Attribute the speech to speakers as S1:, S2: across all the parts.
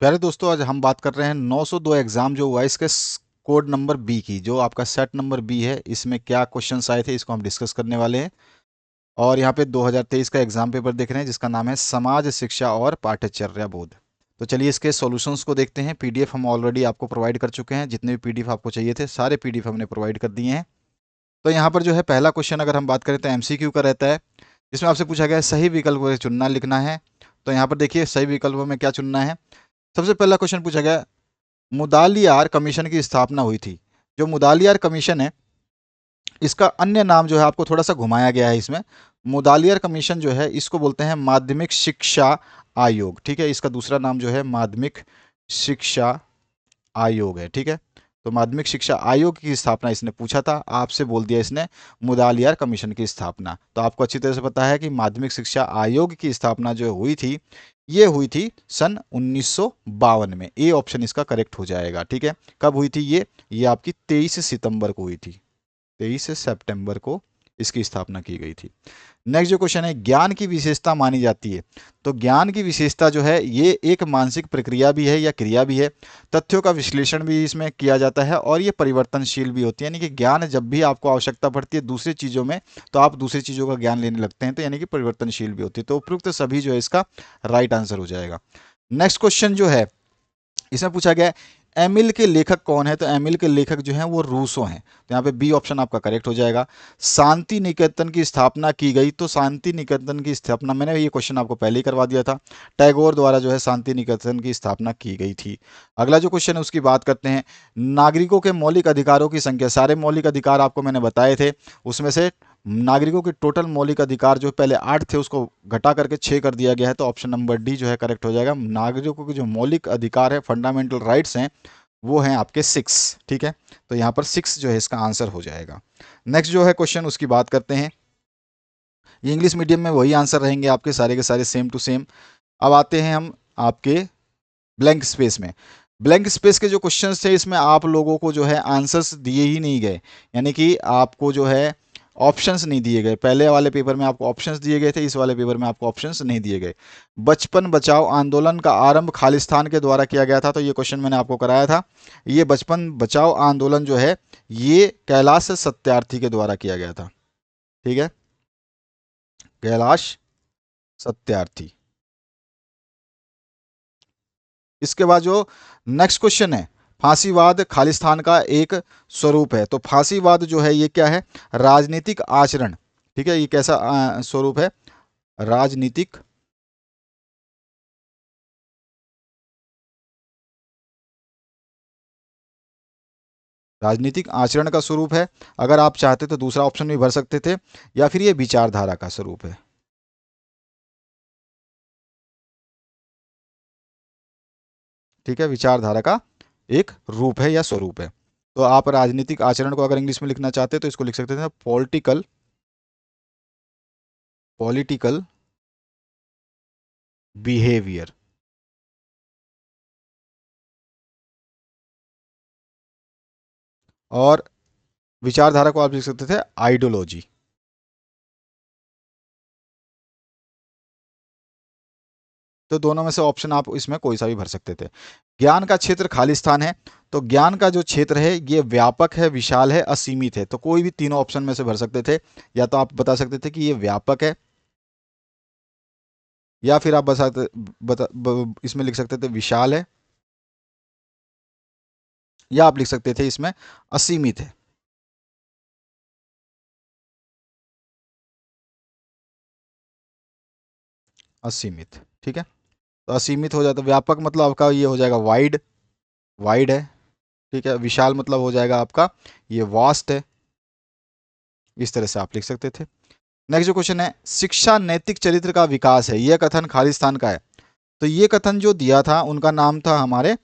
S1: प्यारे दोस्तों, आज हम बात कर रहे हैं 902 एग्जाम जो हुआ है इसके कोड नंबर बी की। जो आपका सेट नंबर बी है, इसमें क्या क्वेश्चंस आए थे इसको हम डिस्कस करने वाले हैं। और यहाँ पे 2023 का एग्जाम पेपर देख रहे हैं जिसका नाम है समाज शिक्षा और पाठ्यचर्या बोध। तो चलिए इसके सॉल्यूशंस को देखते हैं। पीडीएफ हम ऑलरेडी आपको प्रोवाइड कर चुके हैं। जितने भी पीडीएफ आपको चाहिए थे सारे पीडीएफ हमने प्रोवाइड कर दिए हैं। तो यहाँ पर जो है पहला क्वेश्चन अगर हम बात करें तो एमसीक्यू का रहता है, जिसमें आपसे पूछा गया है सही विकल्प को चुनना लिखना है। तो यहाँ पर देखिए सही विकल्पों में क्या चुनना है। सबसे पहला क्वेश्चन पूछा गया, मुदालियार कमीशन की स्थापना हुई थी। जो मुदालियार कमीशन है, इसका अन्य नाम जो है आपको थोड़ा सा घुमाया गया है इसमें। मुदालियार कमीशन जो है इसको बोलते हैं माध्यमिक शिक्षा आयोग। ठीक है, इसका दूसरा नाम जो है माध्यमिक शिक्षा आयोग है। ठीक है, तो माध्यमिक शिक्षा आयोग की स्थापना इसने पूछा था, आपसे बोल दिया इसने मुदालियार कमीशन की स्थापना। तो आपको अच्छी तरह से पता है कि माध्यमिक शिक्षा आयोग की स्थापना जो हुई थी, ये हुई थी सन 1952 में। ए ऑप्शन इसका करेक्ट हो जाएगा। ठीक है, कब हुई थी ये आपकी 23 सितंबर को हुई थी। 23 सितंबर को इसकी स्थापना की गई थी। नेक्स्ट जो क्वेश्चन है, ज्ञान की विशेषता मानी जाती है। तो ज्ञान की विशेषता जो है ये एक मानसिक प्रक्रिया भी है या क्रिया भी है। तथ्यों का विश्लेषण भी इसमें किया जाता है और ये परिवर्तनशील भी होती है। यानी कि ज्ञान जब भी आपको आवश्यकता पड़ती है दूसरी चीज़ों में, तो आप दूसरी चीज़ों का ज्ञान लेने लगते हैं, तो यानी कि परिवर्तनशील भी होती है। तो उपयुक्त सभी जो है इसका राइट आंसर हो जाएगा। नेक्स्ट क्वेश्चन जो है, इसमें पूछा गया है एमिल के लेखक कौन है। तो एमिल के लेखक जो हैं वो रूसो हैं। तो यहाँ पे बी ऑप्शन आपका करेक्ट हो जाएगा। शांति निकेतन की स्थापना की गई। तो शांति निकेतन की स्थापना, मैंने ये क्वेश्चन आपको पहले ही करवा दिया था, टैगोर द्वारा जो है शांति निकेतन की स्थापना की गई थी। अगला जो क्वेश्चन है उसकी बात करते हैं। नागरिकों के मौलिक अधिकारों की संख्या, सारे मौलिक अधिकार आपको मैंने बताए थे, उसमें से नागरिकों के टोटल मौलिक अधिकार जो पहले 8 थे उसको घटा करके 6 कर दिया गया है। तो ऑप्शन नंबर डी जो है करेक्ट हो जाएगा। नागरिकों के जो मौलिक अधिकार है, फंडामेंटल राइट्स हैं, वो हैं आपके 6। ठीक है, तो यहाँ पर 6 जो है इसका आंसर हो जाएगा। नेक्स्ट जो है क्वेश्चन उसकी बात करते हैं। ये इंग्लिश मीडियम में वही आंसर रहेंगे आपके सारे के सारे सेम टू सेम। अब आते हैं हम आपके ब्लैंक स्पेस में। ब्लैंक स्पेस के जो क्वेश्चंस थे इसमें आप लोगों को जो है आंसर्स दिए ही नहीं गए, यानी कि आपको जो है ऑप्शंस नहीं दिए गए। पहले वाले पेपर में आपको ऑप्शंस दिए गए थे, इस वाले पेपर में आपको ऑप्शंस नहीं दिए गए। बचपन बचाओ आंदोलन का आरंभ खालिस्तान के द्वारा किया गया था। तो ये क्वेश्चन मैंने आपको कराया था। ये बचपन बचाओ आंदोलन जो है ये कैलाश सत्यार्थी के द्वारा किया गया था। ठीक है, कैलाश सत्यार्थी। इसके बाद जो नेक्स्ट क्वेश्चन है, फांसीवाद खालिस्तान का एक स्वरूप है। तो फांसीवाद जो है ये क्या है, राजनीतिक आचरण। ठीक है, ये कैसा स्वरूप है, राजनीतिक राजनीतिक आचरण का स्वरूप है। अगर आप चाहते तो दूसरा ऑप्शन भी भर सकते थे, या फिर ये विचारधारा का स्वरूप है। ठीक है, विचारधारा का एक रूप है या स्वरूप है। तो आप राजनीतिक आचरण को अगर इंग्लिश में लिखना चाहते तो इसको लिख सकते थे पॉलिटिकल पॉलिटिकल बिहेवियर। और विचारधारा को आप लिख सकते थे आइडियोलॉजी। तो दोनों में से ऑप्शन आप इसमें कोई सा भी भर सकते थे। ज्ञान का क्षेत्र खालिस्तान है। तो ज्ञान का जो क्षेत्र है ये व्यापक है, विशाल है, असीमित है। तो कोई भी तीनों ऑप्शन में से भर सकते थे। या तो आप बता सकते थे कि ये व्यापक है, या फिर आप इसमें लिख सकते थे विशाल है, या आप लिख सकते थे इसमें असीमित है। असीमित। ठीक है, तो असीमित हो जाता, व्यापक मतलब आपका ये हो जाएगा वाइड, वाइड है। ठीक है, विशाल मतलब हो जाएगा आपका ये वास्ट है। इस तरह से आप लिख सकते थे। नेक्स्ट जो क्वेश्चन है, शिक्षा नैतिक चरित्र का विकास है, यह कथन खालिस्तान का है। तो ये कथन जो दिया था उनका नाम था हमारे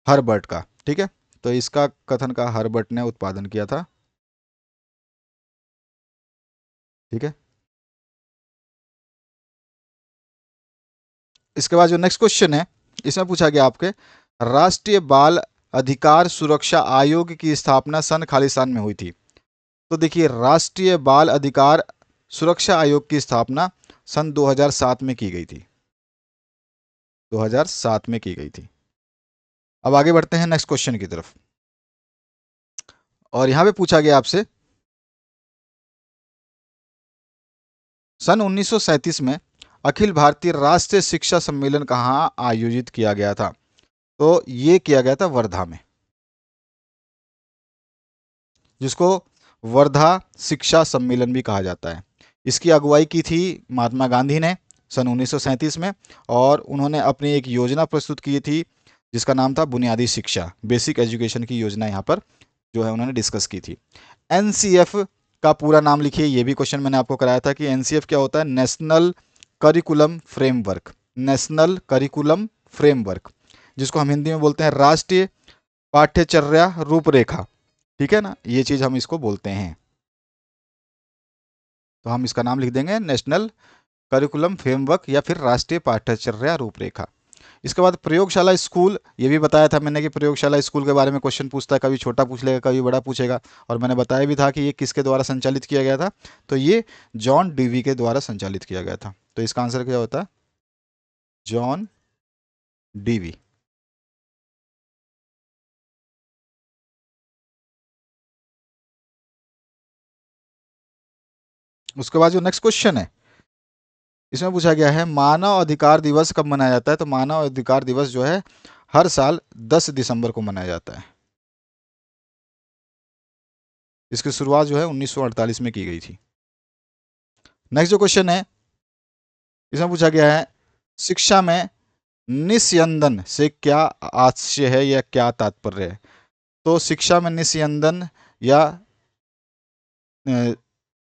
S1: हर्बर्ट का। ठीक है, तो इसका कथन का हर्बर्ट ने उत्पादन किया था। ठीक है, इसके बाद जो नेक्स्ट क्वेश्चन है इसमें पूछा गया आपके, राष्ट्रीय बाल अधिकार सुरक्षा आयोग की स्थापना सन खालिस्तान में हुई थी। तो देखिए राष्ट्रीय बाल अधिकार सुरक्षा आयोग की स्थापना सन 2007 में की गई थी। 2007 में की गई थी। अब आगे बढ़ते हैं नेक्स्ट क्वेश्चन की तरफ। और यहां पे पूछा गया आपसे, सन 1937 में अखिल भारतीय राष्ट्रीय शिक्षा सम्मेलन कहाँ आयोजित किया गया था? तो ये किया गया था वर्धा में, जिसको वर्धा शिक्षा सम्मेलन भी कहा जाता है। इसकी अगुवाई की थी महात्मा गांधी ने सन 1937 में, और उन्होंने अपनी एक योजना प्रस्तुत की थी जिसका नाम था बुनियादी शिक्षा, बेसिक एजुकेशन की योजना यहाँ पर जो है उन्होंने डिस्कस की थी। एनसीएफ का पूरा नाम लिखिए, ये भी क्वेश्चन मैंने आपको कराया था कि एनसीएफ क्या होता है? National curriculum framework. National curriculum framework, जिसको हम हिंदी में बोलते हैं राष्ट्रीय पाठ्यचर्या रूपरेखा। ठीक है ना, ये चीज हम इसको बोलते हैं। तो हम इसका नाम लिख देंगे नेशनल करिकुलम फ्रेमवर्क या फिर राष्ट्रीय पाठ्यचर्या रूपरेखा। इसके बाद प्रयोगशाला स्कूल, ये भी बताया था मैंने कि प्रयोगशाला स्कूल के बारे में क्वेश्चन पूछता है, कभी छोटा पूछ लेगा कभी बड़ा पूछेगा। और मैंने बताया भी था कि ये किसके द्वारा संचालित किया गया था? तो ये जॉन डीवी के द्वारा संचालित किया गया था। तो इसका आंसर क्या होता है? John Dewey. उसके बाद जो नेक्स्ट क्वेश्चन है, इसमें पूछा गया है मानव अधिकार दिवस कब मनाया जाता है? तो मानव अधिकार दिवस जो है हर साल 10 दिसंबर को मनाया जाता है। इसकी शुरुआत जो है 1948 में की गई थी। नेक्स्ट जो क्वेश्चन है, इसमें पूछा गया है शिक्षा में निस्यंदन से क्या आशय है या क्या तात्पर्य है? तो शिक्षा में निस्यंदन या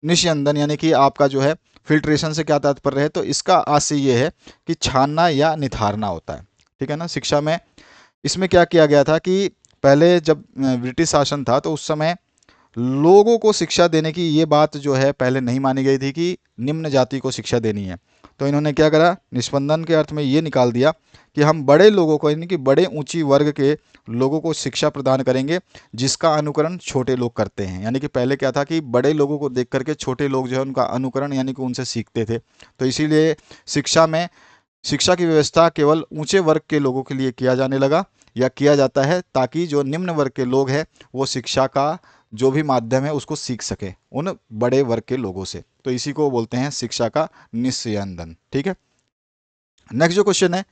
S1: निस्यंदन यानी कि आपका जो है फिल्ट्रेशन से क्या तात्पर्य है? तो इसका आशय ये है कि छानना या निथारना होता है। ठीक है ना। शिक्षा में इसमें क्या किया गया था कि पहले जब ब्रिटिश शासन था तो उस समय लोगों को शिक्षा देने की ये बात जो है पहले नहीं मानी गई थी कि निम्न जाति को शिक्षा देनी है। तो इन्होंने क्या करा, निस्पंदन के अर्थ में ये निकाल दिया कि हम बड़े लोगों को यानी कि बड़े ऊंची वर्ग के लोगों को शिक्षा प्रदान करेंगे जिसका अनुकरण छोटे लोग करते हैं। यानी कि पहले क्या था कि बड़े लोगों को देख करके छोटे लोग जो है उनका अनुकरण यानी कि उनसे सीखते थे। तो इसीलिए शिक्षा में शिक्षा की व्यवस्था केवल ऊंचे वर्ग के लोगों के लिए किया जाने लगा या किया जाता है, ताकि जो निम्न वर्ग के लोग हैं वो शिक्षा का जो भी माध्यम है उसको सीख सके उन बड़े वर्ग के लोगों से। तो इसी को बोलते हैं शिक्षा का निस्यंदन। ठीक है। नेक्स्ट जो क्वेश्चन है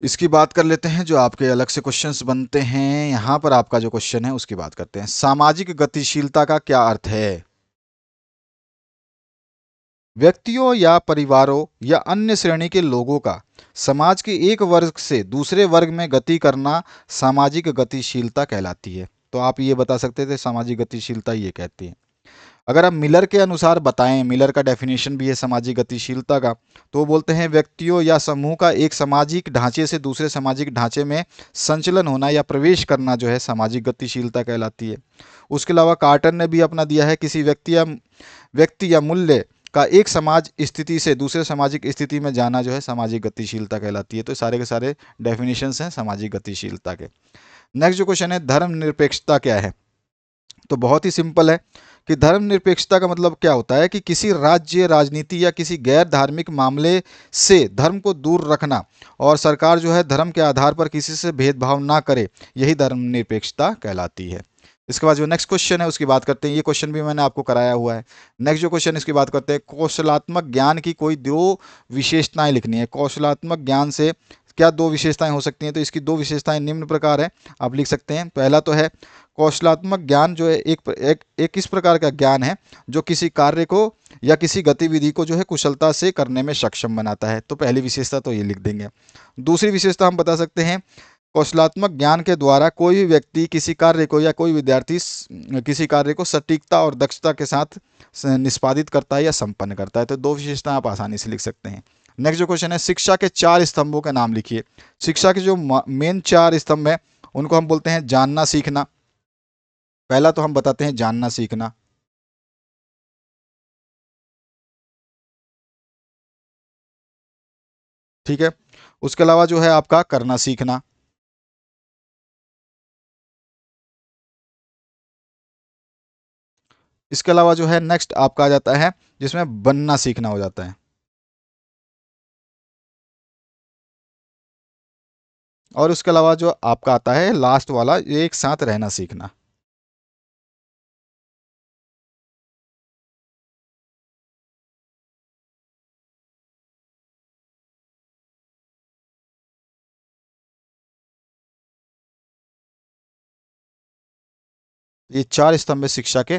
S1: इसकी बात कर लेते हैं, जो आपके अलग से क्वेश्चंस बनते हैं यहाँ पर। आपका जो क्वेश्चन है उसकी बात करते हैं। सामाजिक गतिशीलता का क्या अर्थ है? व्यक्तियों या परिवारों या अन्य श्रेणी के लोगों का समाज के एक वर्ग से दूसरे वर्ग में गति करना सामाजिक गतिशीलता कहलाती है। तो आप ये बता सकते थे सामाजिक गतिशीलता ये कहती है। अगर आप मिलर के अनुसार बताएं, मिलर का डेफिनेशन भी है सामाजिक गतिशीलता का, तो वो बोलते हैं व्यक्तियों या समूह का एक सामाजिक ढांचे से दूसरे सामाजिक ढांचे में संचलन होना या प्रवेश करना जो है सामाजिक गतिशीलता कहलाती है। उसके अलावा कार्टर ने भी अपना दिया है किसी व्यक्ति या मूल्य का एक समाज स्थिति से दूसरे सामाजिक स्थिति में जाना जो है सामाजिक गतिशीलता कहलाती है। तो सारे के सारे डेफिनेशंस हैं सामाजिक गतिशीलता के। नेक्स्ट जो क्वेश्चन है धर्मनिरपेक्षता क्या है? तो बहुत ही सिंपल है कि धर्मनिरपेक्षता का मतलब क्या होता है कि किसी राज्य राजनीति या किसी गैर धार्मिक मामले से धर्म को दूर रखना और सरकार जो है धर्म के आधार पर किसी से भेदभाव ना करे, यही धर्मनिरपेक्षता कहलाती है। इसके बाद जो नेक्स्ट क्वेश्चन है उसकी बात करते हैं। ये क्वेश्चन भी मैंने आपको कराया हुआ है। नेक्स्ट जो क्वेश्चन इसकी बात करते हैं, कौशलात्मक ज्ञान की कोई दो विशेषताएं लिखनी है। कौशलात्मक ज्ञान से क्या दो विशेषताएं हो सकती हैं? तो इसकी दो विशेषताएं निम्न प्रकार है, आप लिख सकते हैं। पहला तो है कौशलात्मक ज्ञान जो है एक इस प्रकार का ज्ञान है जो किसी कार्य को या किसी गतिविधि को जो है कुशलता से करने में सक्षम बनाता है। तो पहली विशेषता तो ये लिख देंगे। दूसरी विशेषता हम बता सकते हैं, कौशलात्मक ज्ञान के द्वारा कोई भी व्यक्ति किसी कार्य को या कोई विद्यार्थी किसी कार्य को सटीकता और दक्षता के साथ निष्पादित करता है या संपन्न करता है। तो दो विशेषता आप आसानी से लिख सकते हैं। नेक्स्ट जो क्वेश्चन है, शिक्षा के 4 स्तंभों के नाम लिखिए। शिक्षा के जो मेन 4 स्तंभ है उनको हम बोलते हैं जानना सीखना। पहला तो हम बताते हैं जानना सीखना। ठीक है। उसके अलावा जो है आपका करना सीखना। इसके अलावा जो है नेक्स्ट आपका आ जाता है जिसमें बनना सीखना हो जाता है। और उसके अलावा जो आपका आता है लास्ट वाला, ये एक साथ रहना सीखना। ये चार स्तंभ है शिक्षा के।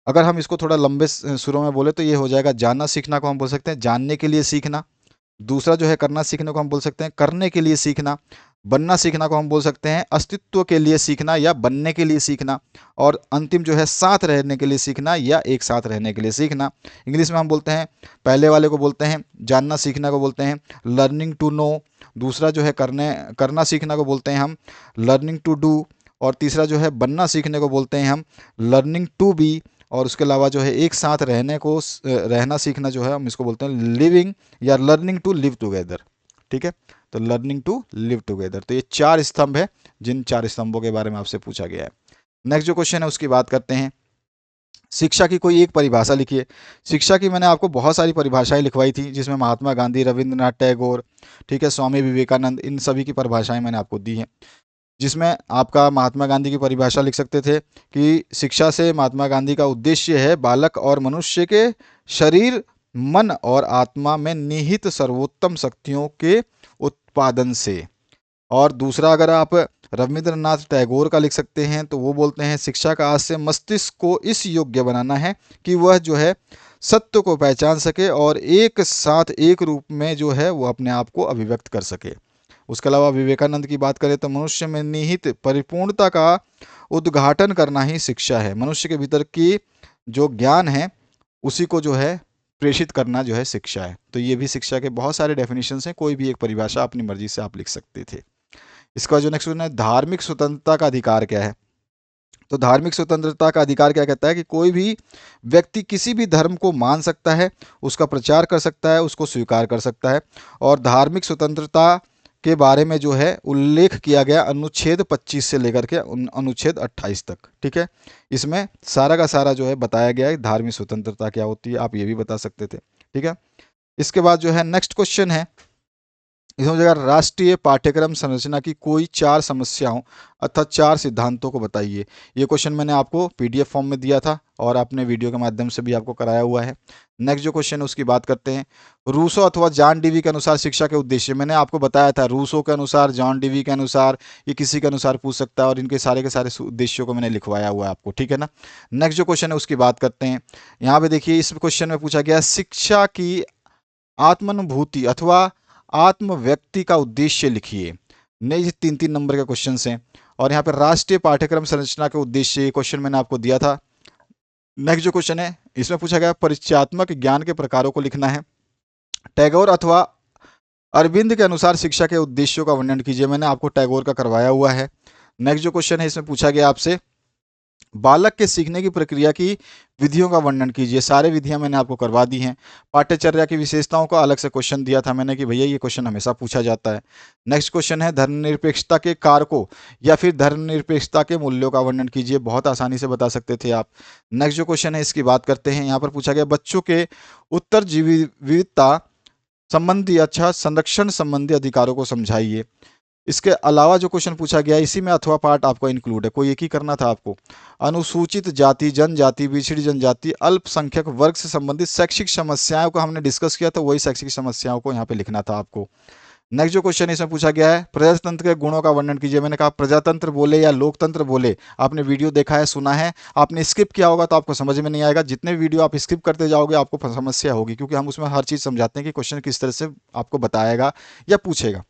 S1: अगर हम इसको थोड़ा लंबे सुरों में बोले तो ये हो जाएगा, जानना सीखना को हम बोल सकते हैं जानने के लिए सीखना। दूसरा जो है करना सीखने को हम बोल सकते हैं करने के लिए सीखना। बनना सीखना को हम बोल सकते हैं अस्तित्व के लिए सीखना या बनने के लिए सीखना। और अंतिम जो है साथ रहने के लिए सीखना या एक साथ रहने के लिए सीखना। इंग्लिश में हम बोलते हैं, पहले वाले को बोलते हैं जानना सीखना को बोलते हैं लर्निंग टू नो। दूसरा जो है करना सीखना को बोलते हैं हम लर्निंग टू डू। और तीसरा जो है बनना सीखने को बोलते हैं हम लर्निंग टू बी। और उसके अलावा जो है एक साथ रहना सीखना जो है हम इसको बोलते हैं लिविंग या लर्निंग टू लिव टुगेदर। ठीक है, तो लर्निंग टू लिव टुगेदर। तो ये चार स्तंभ है जिन चार स्तंभों के बारे में आपसे पूछा गया है। नेक्स्ट जो क्वेश्चन है उसकी बात करते हैं। शिक्षा की कोई एक परिभाषा लिखिए। शिक्षा की मैंने आपको बहुत सारी परिभाषाएं लिखवाई थी, जिसमें महात्मा गांधी, रविंद्रनाथ टैगोर, ठीक है, स्वामी विवेकानंद, इन सभी की परिभाषाएं मैंने आपको दी हैं। जिसमें आपका महात्मा गांधी की परिभाषा लिख सकते थे कि शिक्षा से महात्मा गांधी का उद्देश्य है बालक और मनुष्य के शरीर, मन और आत्मा में निहित सर्वोत्तम शक्तियों के उत्पादन से। और दूसरा अगर आप रविंद्रनाथ टैगोर का लिख सकते हैं तो वो बोलते हैं शिक्षा का आशय मस्तिष्क को इस योग्य बनाना है कि वह जो है सत्य को पहचान सके और एक साथ एक रूप में जो है वो अपने आप को अभिव्यक्त कर सके। उसके अलावा विवेकानंद की बात करें तो मनुष्य में निहित परिपूर्णता का उद्घाटन करना ही शिक्षा है। मनुष्य के भीतर की जो ज्ञान है उसी को जो है प्रेषित करना जो है शिक्षा है। तो ये भी शिक्षा के बहुत सारे डेफिनेशंस हैं, कोई भी एक परिभाषा अपनी मर्जी से आप लिख सकते थे। इसका जो नेक्स्ट क्वेश्चन है, धार्मिक स्वतंत्रता का अधिकार क्या है। तो धार्मिक स्वतंत्रता का अधिकार क्या कहता है कि कोई भी व्यक्ति किसी भी धर्म को मान सकता है, उसका प्रचार कर सकता है, उसको स्वीकार कर सकता है। और धार्मिक स्वतंत्रता के बारे में जो है उल्लेख किया गया अनुच्छेद 25 से लेकर के अनुच्छेद 28 तक। ठीक है, इसमें सारा का सारा जो है बताया गया है धार्मिक स्वतंत्रता क्या होती है, आप ये भी बता सकते थे। ठीक है, इसके बाद जो है नेक्स्ट क्वेश्चन है, इसमें जगह राष्ट्रीय पाठ्यक्रम संरचना की कोई चार समस्याओं अर्थात चार सिद्धांतों को बताइए। ये क्वेश्चन मैंने आपको पीडीएफ फॉर्म में दिया था और आपने वीडियो के माध्यम से भी आपको कराया हुआ है। नेक्स्ट जो क्वेश्चन है उसकी बात करते हैं। रूसो अथवा जॉन डीवी के अनुसार शिक्षा के उद्देश्य, मैंने आपको बताया था रूसो के अनुसार, जॉन डीवी के अनुसार, ये किसी के अनुसार पूछ सकता है और इनके के सारे उद्देश्यों को मैंने लिखवाया हुआ है आपको। ठीक है ना। नेक्स्ट जो क्वेश्चन है उसकी बात करते हैं। यहाँ पे देखिए इस क्वेश्चन में पूछा गया शिक्षा की आत्मानुभूति अथवा आत्म व्यक्ति का उद्देश्य लिखिए। नए 3-3 नंबर के क्वेश्चन हैं। और यहाँ पे राष्ट्रीय पाठ्यक्रम संरचना के उद्देश्य, ये क्वेश्चन मैंने आपको दिया था। नेक्स्ट जो क्वेश्चन है इसमें पूछा गया परिचयात्मक ज्ञान के प्रकारों को लिखना है। टैगोर अथवा अरविंद के अनुसार शिक्षा के उद्देश्यों का वर्णन कीजिए, मैंने आपको टैगोर का करवाया हुआ है। नेक्स्ट जो क्वेश्चन है इसमें पूछा गया आपसे बालक के सीखने की प्रक्रिया की विधियों का वर्णन कीजिए, सारे विधियां मैंने आपको करवा दी हैं। पाठ्यचर्या की विशेषताओं का अलग से क्वेश्चन दिया था मैंने कि भैया ये क्वेश्चन हमेशा पूछा जाता है। नेक्स्ट क्वेश्चन है धर्मनिरपेक्षता के कारकों या फिर धर्मनिरपेक्षता के मूल्यों का वर्णन कीजिए, बहुत आसानी से बता सकते थे आप। नेक्स्ट जो क्वेश्चन है इसकी बात करते हैं। यहाँ पर पूछा गया बच्चों के उत्तर विविधता संबंधी अच्छा संरक्षण संबंधी अधिकारों को समझाइए। इसके अलावा जो क्वेश्चन पूछा गया इसी में अथवा पार्ट आपको इंक्लूड है, कोई एक ही करना था आपको। अनुसूचित जाति, जनजाति, पिछड़ी जनजाति, अल्पसंख्यक वर्ग से संबंधित शैक्षिक समस्याओं को हमने डिस्कस किया था, वही शैक्षिक समस्याओं को यहाँ पे लिखना था आपको। नेक्स्ट जो क्वेश्चन इसमें पूछा गया है प्रजातंत्र के गुणों का वर्णन कीजिए, मैंने कहा प्रजातंत्र बोले या लोकतंत्र बोले, आपने वीडियो देखा है, सुना है, आपने स्किप किया होगा तो आपको समझ में नहीं आएगा। जितने वीडियो आप स्किप करते जाओगे आपको समस्या होगी, क्योंकि हम उसमें हर चीज़ समझाते हैं कि क्वेश्चन किस तरह से आपको बताएगा या पूछेगा।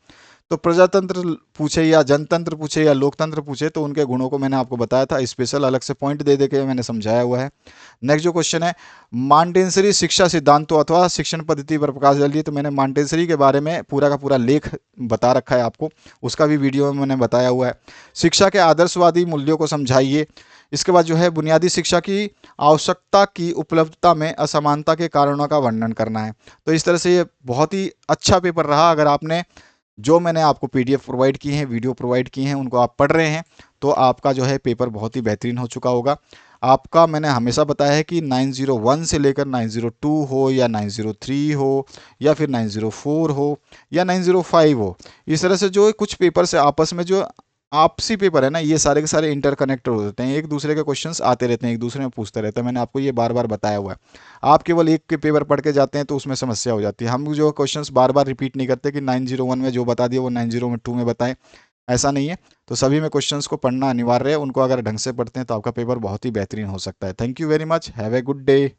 S1: तो प्रजातंत्र पूछे या जनतंत्र पूछे या लोकतंत्र पूछे तो उनके गुणों को मैंने आपको बताया था, स्पेशल अलग से पॉइंट दे के मैंने समझाया हुआ है। नेक्स्ट जो क्वेश्चन है मॉन्टेसरी शिक्षा सिद्धांतों अथवा शिक्षण पद्धति पर प्रकाश डालिए, तो मैंने मॉन्टेसरी के बारे में पूरा का पूरा लेख बता रखा है आपको, उसका भी वीडियो में मैंने बताया हुआ है। शिक्षा के आदर्शवादी मूल्यों को समझाइए। इसके बाद जो है बुनियादी शिक्षा की आवश्यकता की उपलब्धता में असमानता के कारणों का वर्णन करना है। तो इस तरह से ये बहुत ही अच्छा पेपर रहा। अगर आपने जो मैंने आपको पीडीएफ प्रोवाइड की हैं, वीडियो प्रोवाइड की हैं, उनको आप पढ़ रहे हैं तो आपका जो है पेपर बहुत ही बेहतरीन हो चुका होगा। आपका मैंने हमेशा बताया है कि 901 से लेकर 902 हो या 903 हो या फिर 904 हो या 905 हो, इस तरह से जो कुछ पेपर से आपस में जो आपसी पेपर है ना, ये सारे के सारे इंटरकनेक्टेड हो जाते हैं, एक दूसरे के क्वेश्चंस आते रहते हैं, एक दूसरे में पूछते रहते हैं। मैंने आपको ये बार बार बताया हुआ है। आप केवल एक के पेपर पढ़ के जाते हैं तो उसमें समस्या हो जाती है। हम जो क्वेश्चंस बार बार रिपीट नहीं करते कि 901 में जो बता दिया वो 902 में बताएं, ऐसा नहीं है। तो सभी में क्वेश्चंस को पढ़ना अनिवार्य है, उनको अगर ढंग से पढ़ते हैं तो आपका पेपर बहुत ही बेहतरीन हो सकता है। Thank you very much, have a good day.